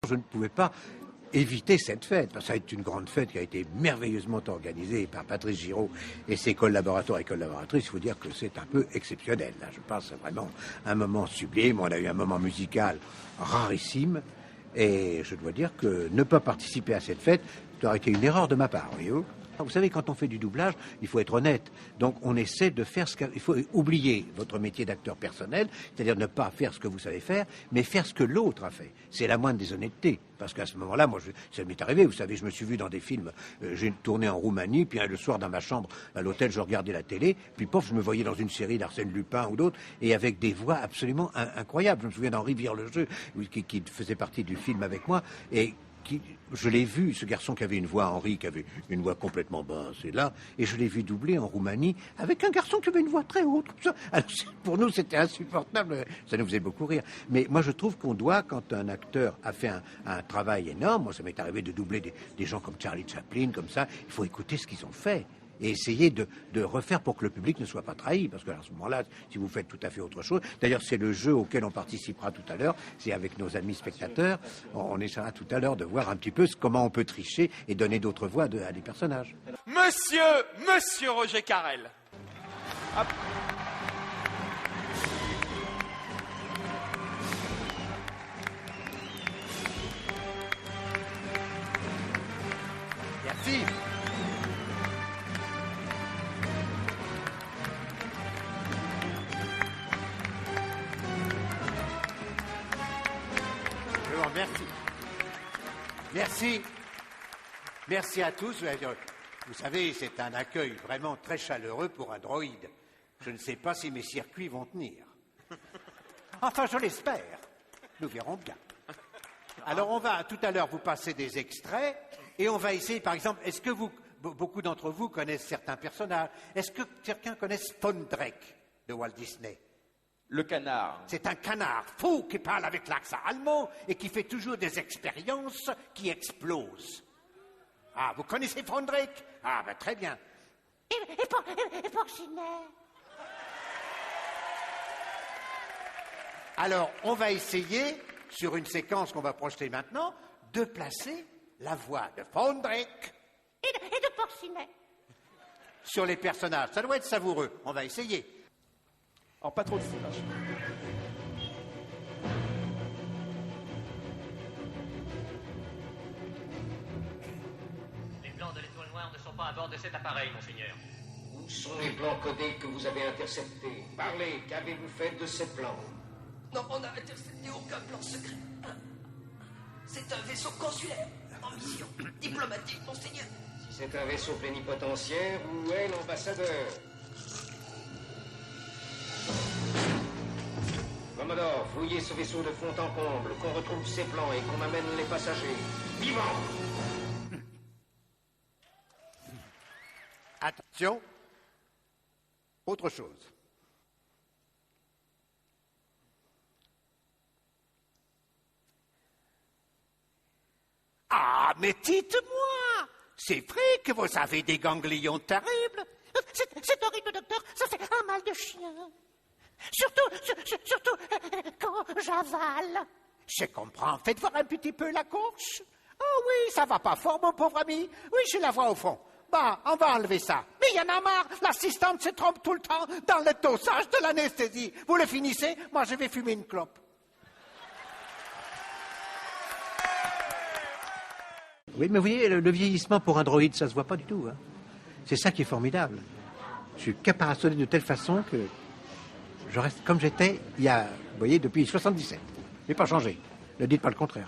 Je ne pouvais pas éviter cette fête, parce que ça a été une grande fête qui a été merveilleusement organisée par Patrice Giraud et ses collaborateurs et collaboratrices. Il faut dire que c'est un peu exceptionnel. Là, je pense que c'est vraiment un moment sublime. On a eu un moment musical rarissime. Et je dois dire que ne pas participer à cette fête, ça aurait été une erreur de ma part, voyez-vous. Vous savez, quand on fait du doublage, il faut être honnête. Donc, on essaie de faire il faut oublier votre métier d'acteur personnel, c'est-à-dire ne pas faire ce que vous savez faire, mais faire ce que l'autre a fait. C'est la moindre des honnêtetés. Parce qu'à ce moment-là, moi, ça m'est arrivé. Vous savez, je me suis vu dans des films. J'ai tourné en Roumanie, puis le soir, dans ma chambre, à l'hôtel, je regardais la télé, puis pof, je me voyais dans une série d'Arsène Lupin ou d'autres, et avec des voix absolument incroyables. Je me souviens d'Henri Vire-le-Jeu, qui faisait partie du film avec moi, et je l'ai vu, ce garçon qui avait une voix, Henri, qui avait une voix complètement basse, et là, et je l'ai vu doubler en Roumanie avec un garçon qui avait une voix très haute, comme ça. Alors, pour nous, c'était insupportable, ça nous faisait beaucoup rire. Mais moi, je trouve qu'on doit, quand un acteur a fait un travail énorme, moi, ça m'est arrivé de doubler des gens comme Charlie Chaplin, comme ça, il faut écouter ce qu'ils ont fait. Et essayer de refaire pour que le public ne soit pas trahi, parce qu'à ce moment-là, si vous faites tout à fait autre chose, d'ailleurs c'est le jeu auquel on participera tout à l'heure, c'est avec nos amis spectateurs, on essaiera tout à l'heure de voir un petit peu comment on peut tricher et donner d'autres voix à des personnages. Monsieur Roger Carrel. Hop. Merci. Merci. Merci à tous. Vous savez, c'est un accueil vraiment très chaleureux pour un droïde. Je ne sais pas si mes circuits vont tenir. Enfin, je l'espère. Nous verrons bien. Alors, on va tout à l'heure vous passer des extraits et on va essayer, par exemple, est-ce que beaucoup d'entre vous connaissent certains personnages? Est-ce que quelqu'un connaît Von Drake de Walt Disney? Le canard. C'est un canard fou qui parle avec l'accent allemand et qui fait toujours des expériences qui explosent. Ah, vous connaissez Von Drake? Ah, ben très bien. Et Porcinet? Alors, on va essayer, sur une séquence qu'on va projeter maintenant, de placer la voix de Von Drake et de Porcinet sur les personnages. Ça doit être savoureux. On va essayer. Alors, pas trop de foulage. Les plans de l'étoile noire ne sont pas à bord de cet appareil, monseigneur. Où sont les plans codés que vous avez interceptés? Parlez, qu'avez-vous fait de ces plans? Non, on n'a intercepté aucun plan secret. C'est un vaisseau consulaire, en mission diplomatique, monseigneur. Si c'est un vaisseau plénipotentiaire, où est l'ambassadeur? Commodore, fouillez ce vaisseau de fond en comble, qu'on retrouve ses plans et qu'on amène les passagers vivants. Attention. Autre chose. Ah, mais dites-moi, c'est vrai que vous avez des ganglions terribles. C'est horrible, docteur, ça fait un mal de chien. Surtout quand j'avale. Je comprends. Faites voir un petit peu la course. Oh oui, ça va pas fort, mon pauvre ami. Oui, je la vois au fond. Bah, on va enlever ça. Mais il y en a marre. L'assistante se trompe tout le temps dans le dosage de l'anesthésie. Vous le finissez? Moi, je vais fumer une clope. Oui, mais vous voyez, le vieillissement pour un droïde, ça se voit pas du tout. Hein. C'est ça qui est formidable. Je suis caparaçonné de telle façon que je reste comme j'étais il y a, vous voyez, depuis 77. Je n'ai pas changé. Ne dites pas le contraire.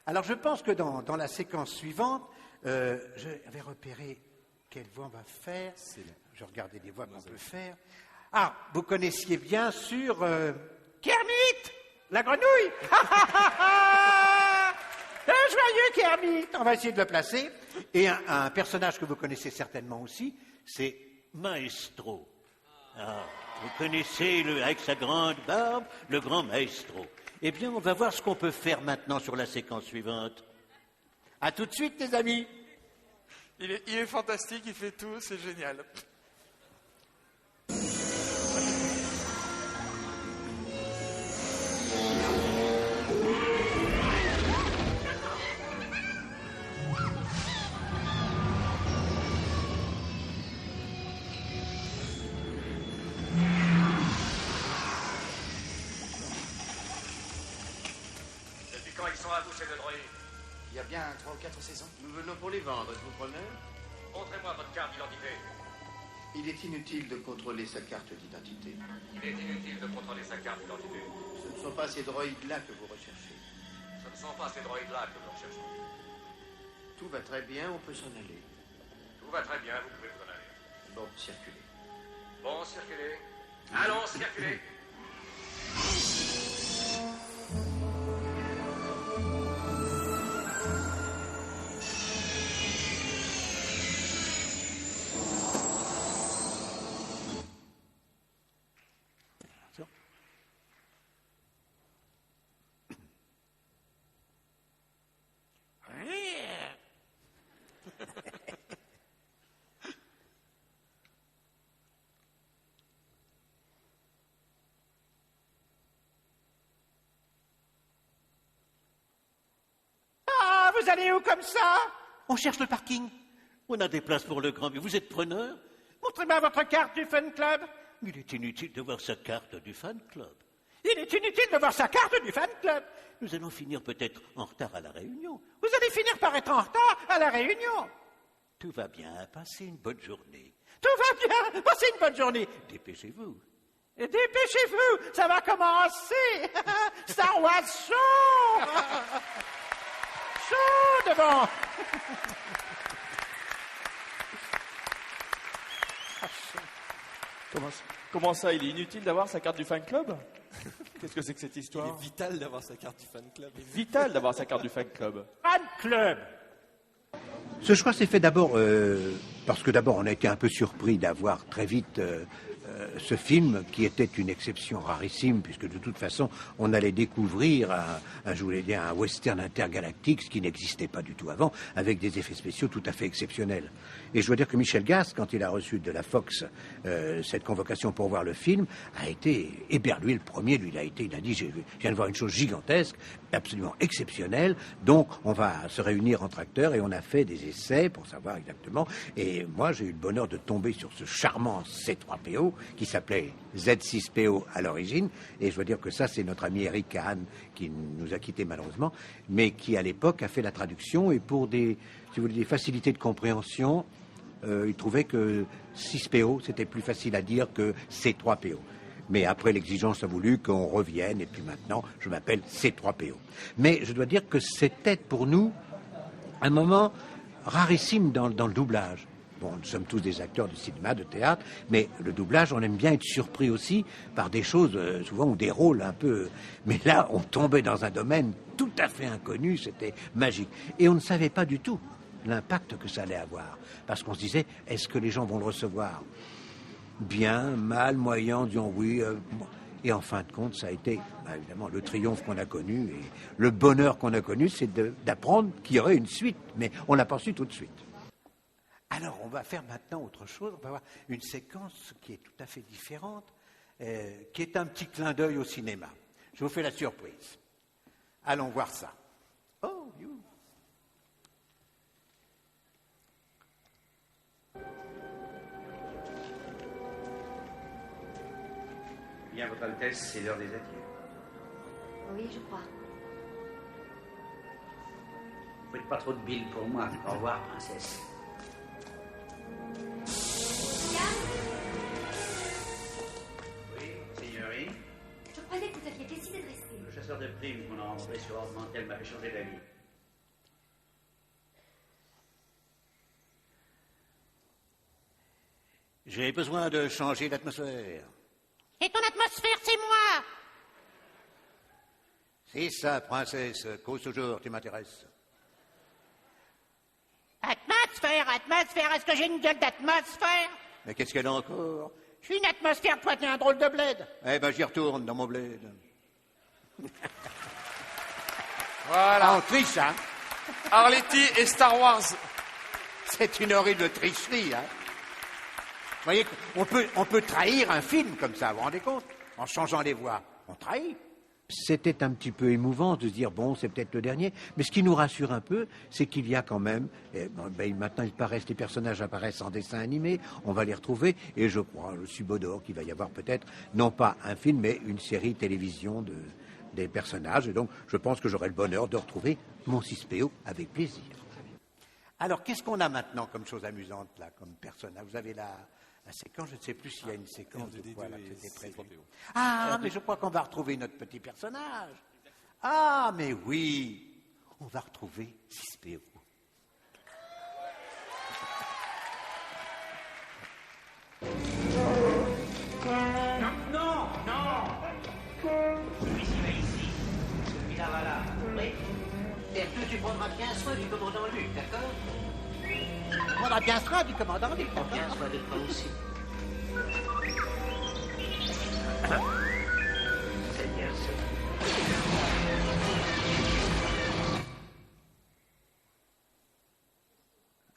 Alors, je pense que dans la séquence suivante, j'avais repéré quelle voix on va faire. Je regardais les voix qu'on peut faire. Ah, vous connaissiez bien sûr Kermit, la grenouille. Un joyeux Kermit. On va essayer de le placer. Et un personnage que vous connaissez certainement aussi, c'est Maestro. Ah, vous connaissez, avec sa grande barbe, le grand Maestro. Eh bien, on va voir ce qu'on peut faire maintenant sur la séquence suivante. À tout de suite, les amis. Il est fantastique, il fait tout, c'est génial. à vous ces deux droïdes? Il y a bien 3 ou 4 saisons. Nous venons pour les vendre, êtes-vous preneur? Montrez-moi votre carte d'identité. Il est inutile de contrôler sa carte d'identité. Il est inutile de contrôler sa carte d'identité. Ce ne sont pas ces droïdes-là que vous recherchez. Ce ne sont pas ces droïdes-là que nous recherchons. Tout va très bien, on peut s'en aller. Tout va très bien, vous pouvez vous en aller. Bon, circulez. Bon, circulez. Allons, circulez. Ah, vous allez où comme ça? On cherche le parking. On a des places pour le grand, mais vous êtes preneur? Montrez-moi votre carte du fan club. Il est inutile de voir sa carte du fan club. Il est inutile de voir sa carte du fan club. Nous allons finir peut-être en retard à la réunion. Vous allez finir par être en retard à la réunion. Tout va bien, passez une bonne journée. Tout va bien, passez une bonne journée. Dépêchez-vous. Et dépêchez-vous, ça va commencer. Star Wars Show. Chaud devant. Comment ça, il est inutile d'avoir sa carte du fan club? Qu'est-ce que c'est que cette histoire? Il est vital d'avoir sa carte du fan club. Vital d'avoir sa carte du fan club. Fan club. Ce choix s'est fait d'abord parce que d'abord on a été un peu surpris d'avoir très vite ce film qui était une exception rarissime puisque de toute façon on allait découvrir je voulais dire un western intergalactique, ce qui n'existait pas du tout avant, avec des effets spéciaux tout à fait exceptionnels. Et je dois dire que Michel Gast, quand il a reçu de la Fox cette convocation pour voir le film, a été éberlué le premier. Lui, il a dit je viens de voir une chose gigantesque, absolument exceptionnelle, donc on va se réunir entre acteurs et on a fait des essais pour savoir exactement. Et moi, j'ai eu le bonheur de tomber sur ce charmant C3PO qui s'appelait Z6PO à l'origine. Et je dois dire que ça, c'est notre ami Eric Kahn qui nous a quittés malheureusement, mais qui à l'époque a fait la traduction et pour des facilités de compréhension, il trouvait que 6PO, c'était plus facile à dire que C3PO. Mais après, l'exigence a voulu qu'on revienne, et puis maintenant, je m'appelle C3PO. Mais je dois dire que c'était pour nous un moment rarissime dans le doublage. Bon, nous sommes tous des acteurs de cinéma, de théâtre, mais le doublage, on aime bien être surpris aussi par des choses, souvent, ou des rôles un peu... Mais là, on tombait dans un domaine tout à fait inconnu, c'était magique. Et on ne savait pas du tout l'impact que ça allait avoir. Parce qu'on se disait, est-ce que les gens vont le recevoir bien, mal, moyen, disons oui. Et en fin de compte, ça a été, évidemment, le triomphe qu'on a connu et le bonheur qu'on a connu, c'est d'apprendre qu'il y aurait une suite. Mais on l'a pas su tout de suite. Alors, on va faire maintenant autre chose. On va avoir une séquence qui est tout à fait différente, qui est un petit clin d'œil au cinéma. Je vous fais la surprise. Allons voir ça. Oh, you. Bien, Votre Altesse, c'est l'heure des adieux. Oui, je crois. Faites pas trop de bile pour moi. Au revoir, princesse. Oui, seigneurie. Je croyais que vous aviez décidé de rester. Le chasseur de primes qu'on a rencontré sur Ornementel m'avait changé d'avis. J'ai besoin de changer d'atmosphère. Et ton atmosphère, c'est moi. C'est ça, princesse. Cause toujours, tu m'intéresses. Atmosphère, est-ce que j'ai une gueule d'atmosphère? Mais qu'est-ce qu'elle a encore? Je suis une atmosphère, toi, t'es un drôle de bled. Eh ben, j'y retourne dans mon bled. Voilà. On triche, hein? Arletty et Star Wars. C'est une horrible tricherie, hein? Vous voyez, on peut trahir un film comme ça, vous vous rendez compte? En changeant les voix. On trahit. C'était un petit peu émouvant de se dire, bon, c'est peut-être le dernier. Mais ce qui nous rassure un peu, c'est qu'il y a quand même... maintenant, les personnages apparaissent en dessin animé, on va les retrouver. Et je crois, je suis beau d'or, qu'il va y avoir peut-être, non pas un film, mais une série télévision des personnages. Et donc, je pense que j'aurai le bonheur de retrouver mon 6PO avec plaisir. Alors, qu'est-ce qu'on a maintenant comme chose amusante, là, comme personnage? Vous avez la séquence, je ne sais plus s'il y a une séquence de quoi, là, qui était prévue. Ah, mais je crois qu'on va retrouver notre petit personnage. Ah, mais oui, on va retrouver 6PO. Non. Celui-ci va ici. Celui-là va là. Oui. R2, tu prendras bien soin du commandant Luc, d'accord? On prendra bien soin du commandant Luc, Prends bien soin de toi aussi. Seigneur,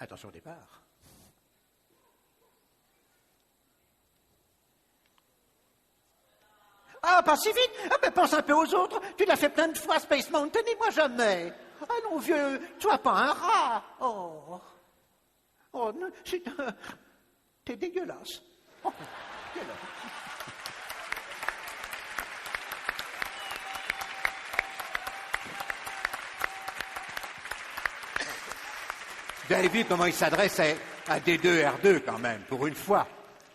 Attention au départ. Ah, pas si vite. Ah, mais pense un peu aux autres. Tu l'as fait plein de fois, Space Mountain, et moi jamais. Ah non, vieux, tu as pas un rat. Oh, non, t'es dégueulasse. Oh, dégueulasse. Vous avez vu comment il s'adresse à D2R2 quand même, pour une fois.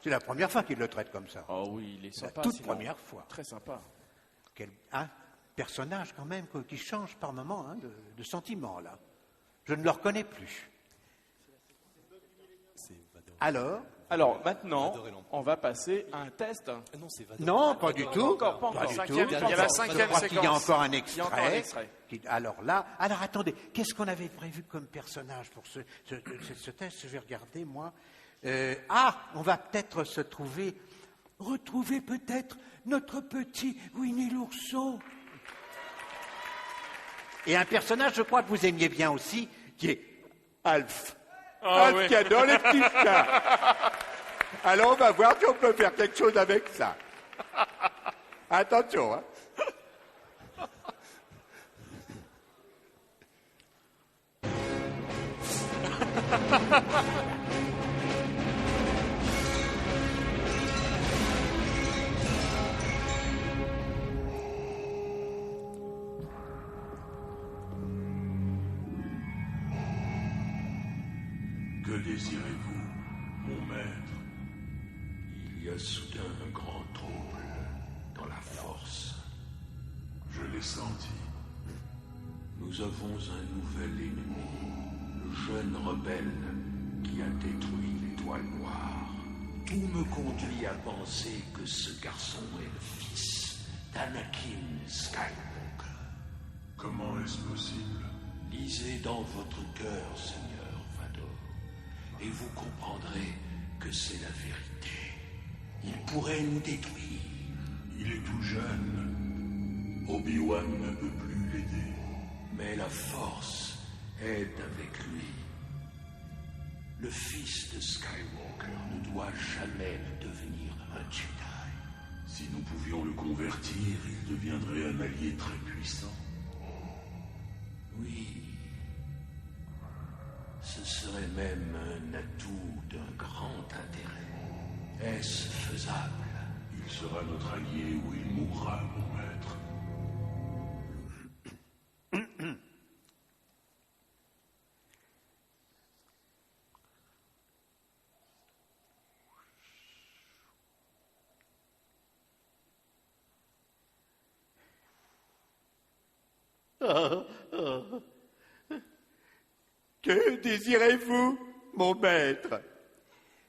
C'est la première fois qu'il le traite comme ça. Oh oui, il est sympa. La toute première fois. Très sympa. Quel personnage quand même qui change par moment de sentiment là. Je ne le reconnais plus. Alors maintenant, on va passer à un test. Non, pas du tout. Pas encore. Pas du tout. Il y a la cinquième Je crois séquence. qu'il y a encore un Il y a encore un extrait. extrait. Alors attendez, qu'est-ce qu'on avait prévu comme personnage pour ce test? Je vais regarder, moi. On va peut-être retrouver peut-être notre petit Winnie l'ourson. Et un personnage, je crois que vous aimiez bien aussi, qui est Alf. Alf qui adore les petits chats. Alors on va voir si on peut faire quelque chose avec ça. Attention, hein. Que désirez-vous, mon maître? Il y a soudain un grand trouble dans la force. Je l'ai senti. Nous avons un nouvel ennemi, le jeune rebelle qui a détruit l'étoile noire. Tout me conduit à penser que ce garçon est le fils d'Anakin Skywalker. Comment est-ce possible? Lisez dans votre cœur, Seigneur Vador, et vous comprendrez que c'est la vérité. Il pourrait nous détruire. Il est tout jeune. Obi-Wan ne peut plus l'aider. Mais la force est avec lui. Le fils de Skywalker ne doit jamais devenir un Jedi. Si nous pouvions le convertir, il deviendrait un allié très puissant. Oui. Ce serait même un atout d'un grand intérêt. Est-ce faisable? Il sera notre allié ou il mourra, mon maître. Que désirez-vous, mon maître?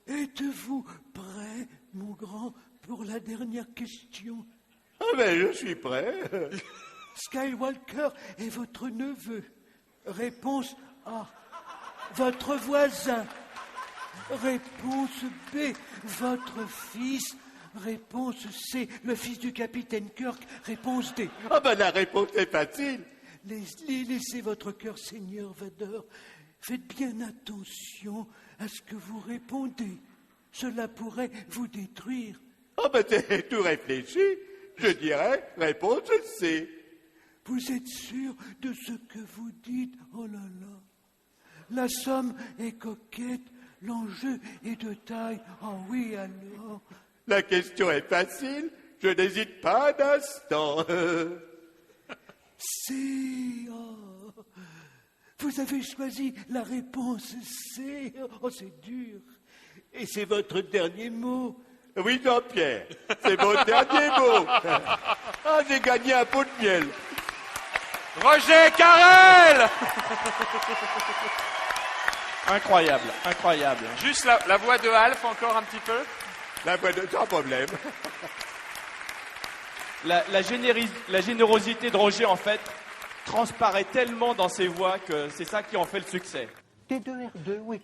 Êtes-vous prêt, mon grand, pour la dernière question? Ah ben, je suis prêt. Skywalker est votre neveu. Réponse A. Votre voisin. Réponse B. Votre fils. Réponse C. Le fils du capitaine Kirk. Réponse D. Ah ben, la réponse est facile. Laissez votre cœur, Seigneur Vador. Faites bien attention à ce que vous répondez. Cela pourrait vous détruire. Ah ben c'est tout réfléchi. Je dirais réponse C. Vous êtes sûr de ce que vous dites? Oh là là. La somme est coquette, l'enjeu est de taille. Oh oui alors. La question est facile. Je n'hésite pas un instant. C. Oh. Vous avez choisi la réponse C. Oh, c'est dur. Et c'est votre dernier mot. Oui, Jean-Pierre, c'est mon dernier mot. Ah, j'ai gagné un pot de miel. Roger Carrel. Incroyable, incroyable. Juste la voix de Alf encore un petit peu. La voix de sans problème. La générosité de Roger, en fait, transparaît tellement dans ses voix que c'est ça qui en fait le succès. T2R2, oui.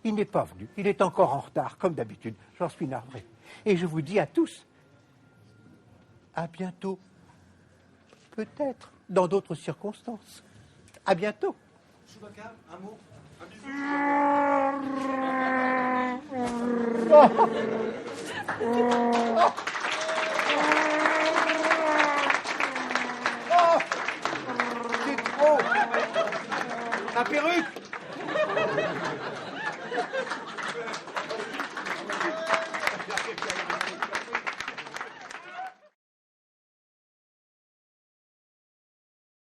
Il n'est pas venu. Il est encore en retard, comme d'habitude. J'en suis navré. Et je vous dis à tous, à bientôt. Peut-être dans d'autres circonstances. À bientôt. Chewbacca, un mot. Un bisou. C'est trop. La perruque.